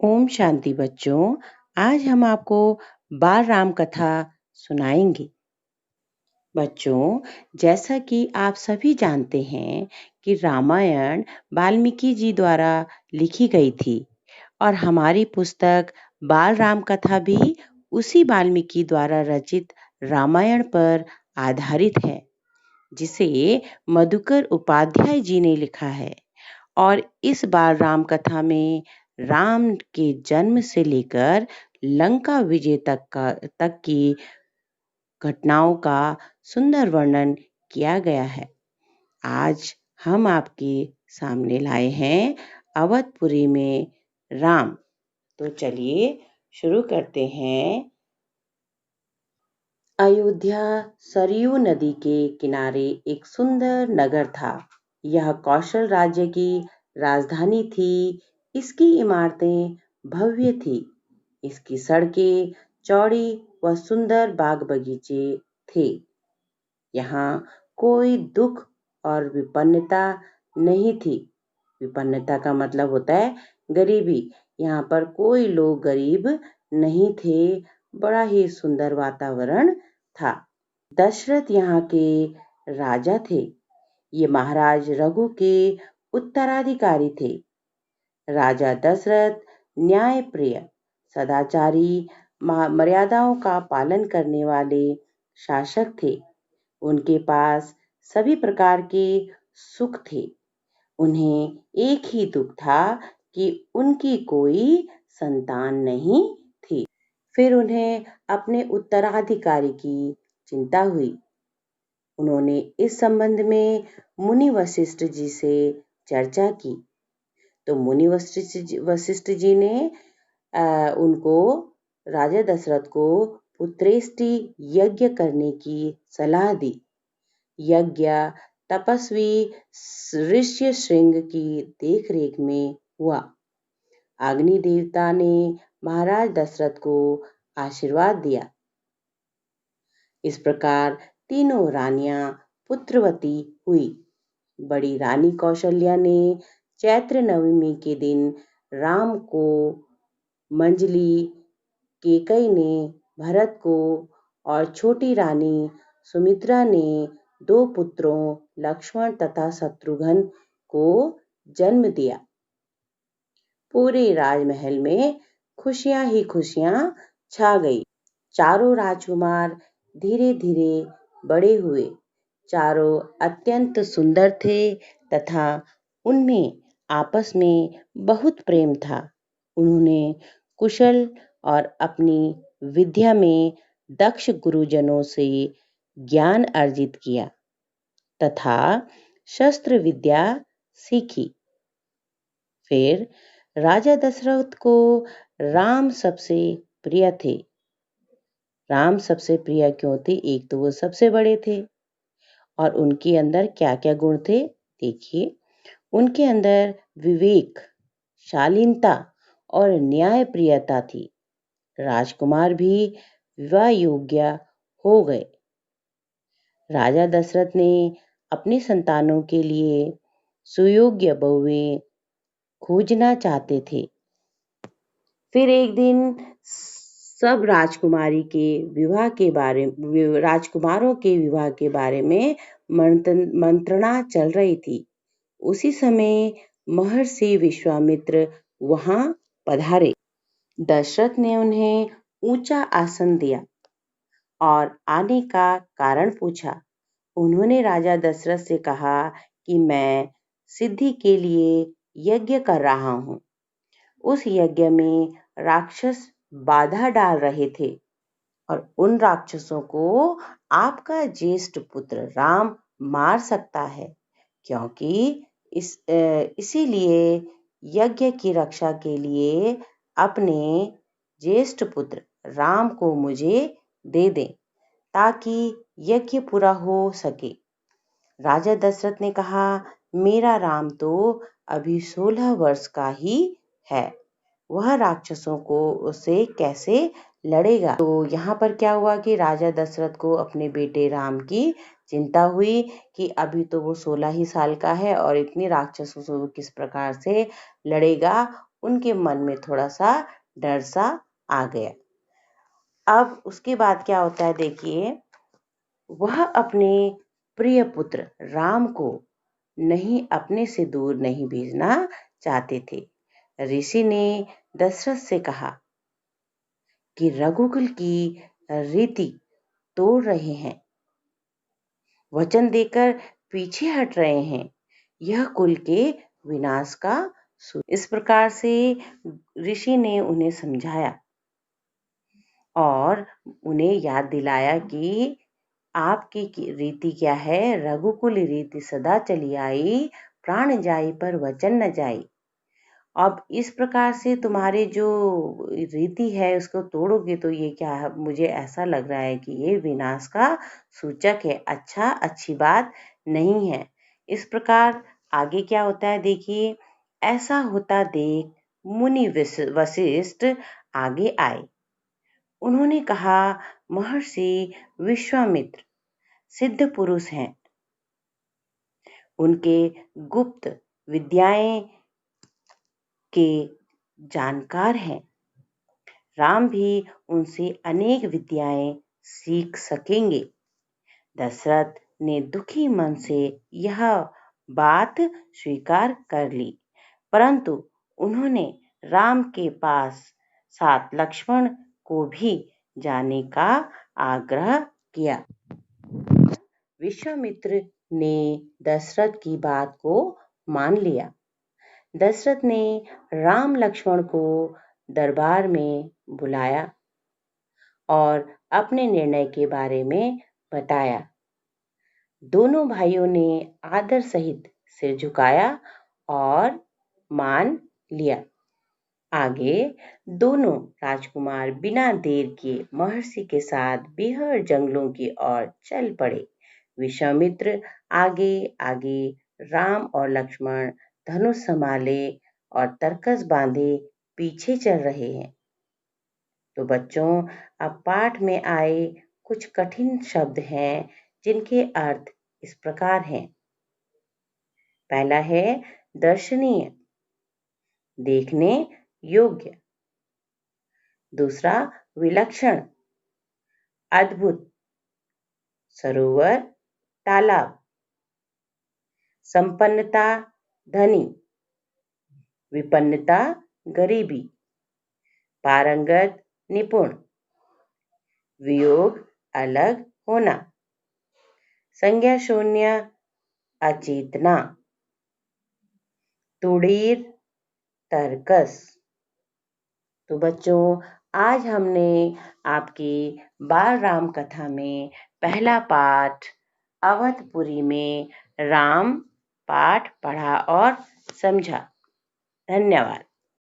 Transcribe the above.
ओम शांति बच्चों। आज हम आपको बाल राम कथा सुनाएंगे। बच्चों, जैसा कि आप सभी जानते हैं कि रामायण वाल्मीकि जी द्वारा लिखी गई थी और हमारी पुस्तक बाल राम कथा भी उसी वाल्मीकि द्वारा रचित रामायण पर आधारित है, जिसे मधुकर उपाध्याय जी ने लिखा है। और इस बाल राम कथा में राम के जन्म से लेकर लंका विजय तक की घटनाओं का सुंदर वर्णन किया गया है। आज हम आपके सामने लाए हैं अवधपुरी में राम। तो चलिए शुरू करते हैं। अयोध्या सरयू नदी के किनारे एक सुंदर नगर था। यह कौशल राज्य की राजधानी थी। इसकी इमारतें भव्य थी। इसकी सड़कें चौड़ी व सुंदर बाग बगीचे थे। यहाँ कोई दुख और विपन्नता नहीं थी। विपन्नता का मतलब होता है गरीबी। यहाँ पर कोई लोग गरीब नहीं थे। बड़ा ही सुंदर वातावरण था। दशरथ यहाँ के राजा थे। ये महाराज रघु के उत्तराधिकारी थे। राजा दशरथ न्याय प्रिय, सदाचारी, मर्यादाओं का पालन करने वाले शासक थे। उनके पास सभी प्रकार के सुख थे। उन्हें एक ही दुख था कि उनकी कोई संतान नहीं थी। फिर उन्हें अपने उत्तराधिकारी की चिंता हुई। उन्होंने इस संबंध में मुनि वशिष्ठ जी से चर्चा की। तो मुनि वशिष्ठ जी ने उनको राजा दशरथ को पुत्रेष्टि यज्ञ करने की सलाह दी। यज्ञ तपस्वी ऋष्य श्रृंग की देखरेख में हुआ। अग्नि देवता ने महाराज दशरथ को आशीर्वाद दिया। इस प्रकार तीनों रानियां पुत्रवती हुई। बड़ी रानी कौशल्या ने चैत्र नवमी के दिन राम को, मंजली केकई ने भरत को और छोटी रानी सुमित्रा ने 2 पुत्रों लक्ष्मण तथा शत्रुघ्न को जन्म दिया। पूरे राजमहल में खुशियां ही खुशियां छा गई। चारों राजकुमार धीरे धीरे बड़े हुए। चारों अत्यंत सुंदर थे तथा उनमें आपस में बहुत प्रेम था। उन्होंने कुशल और अपनी विद्या में दक्ष गुरुजनों से ज्ञान अर्जित किया तथा शस्त्र विद्या सीखी। फिर राजा दशरथ को राम सबसे प्रिय थे। राम सबसे प्रिय क्यों थे? एक तो वो सबसे बड़े थे और उनके अंदर क्या क्या गुण थे देखिए। उनके अंदर विवेक, शालीनता और न्याय प्रियता थी। राजकुमार भी विवाह योग्य हो गए। राजा दशरथ ने अपनी संतानों के लिए सुयोग्य बहुएं खोजना चाहते थे। फिर एक दिन सब राजकुमारों के विवाह के बारे में मंत्रणा चल रही थी। उसी समय महर्षि विश्वामित्र वहां पधारे। दशरथ ने उन्हें ऊंचा आसन दिया और आने का कारण पूछा। उन्होंने राजा दशरथ से कहा कि मैं सिद्धि के लिए यज्ञ कर रहा हूँ। उस यज्ञ में राक्षस बाधा डाल रहे थे और उन राक्षसों को आपका ज्येष्ठ पुत्र राम मार सकता है, क्योंकि इसीलिए यज्ञ की रक्षा के लिए अपने ज्येष्ठ पुत्र राम को मुझे दे दें ताकि यज्ञ पूरा हो सके। राजा दशरथ ने कहा, मेरा राम तो अभी 16 वर्ष का ही है, वह राक्षसों को से कैसे लड़ेगा। तो यहाँ पर क्या हुआ कि राजा दशरथ को अपने बेटे राम की चिंता हुई कि अभी तो वो 16 ही साल का है और इतने राक्षसों से किस प्रकार से लड़ेगा। उनके मन में थोड़ा सा डर सा आ गया। अब उसके बाद क्या होता है देखिए, वह अपने प्रिय पुत्र राम को अपने से दूर नहीं भेजना चाहते थे। ऋषि ने दशरथ से कहा कि रघुकुल की रीति तोड़ रहे हैं, वचन देकर पीछे हट रहे हैं, यह कुल के विनाश का इस प्रकार से ऋषि ने उन्हें समझाया और उन्हें याद दिलाया कि आपकी रीति क्या है। रघुकुल रीति सदा चली आई, प्राण जाई पर वचन न जाई। अब इस प्रकार से तुम्हारे जो रीति है उसको तोड़ोगे तो ये क्या है, मुझे ऐसा लग रहा है कि ये विनाश का सूचक है, अच्छी बात नहीं है। इस प्रकार आगे क्या होता है देखिए, ऐसा होता देख मुनि वशिष्ठ आगे आए। उन्होंने कहा, महर्षि विश्वामित्र सिद्ध पुरुष हैं, उनके गुप्त विद्याएं के जानकार हैं। राम भी उनसे अनेक विद्याएं सीख सकेंगे। दशरथ ने दुखी मन से यह बात स्वीकार कर ली, परंतु उन्होंने राम के पास साथ लक्ष्मण को भी जाने का आग्रह किया। विश्वामित्र ने दशरथ की बात को मान लिया। दशरथ ने राम लक्ष्मण को दरबार में बुलाया और अपने निर्णय के बारे में बताया। दोनों भाइयों ने आदर सहित सिर झुकाया और मान लिया। आगे दोनों राजकुमार बिना देर किए महर्षि के साथ बिहड़ जंगलों की ओर चल पड़े। विश्वामित्र आगे आगे, राम और लक्ष्मण धनुष संभाले और तरकस बांधे पीछे चल रहे हैं। तो बच्चों, अब पाठ में आए कुछ कठिन शब्द हैं जिनके अर्थ इस प्रकार हैं। पहला है दर्शनीय, देखने योग्य। दूसरा विलक्षण, अद्भुत, सरोवर, तालाब। संपन्नता, धनी। विपन्नता, गरीबी। पारंगत, निपुण। वियोग, अलग होना। संज्ञा शून्य, अचेतना। तुड़ीर, तरकस। तो बच्चों, आज हमने आपकी बाल राम कथा में पहला पाठ अवधपुरी में राम पाठ पढ़ा और समझा। धन्यवाद।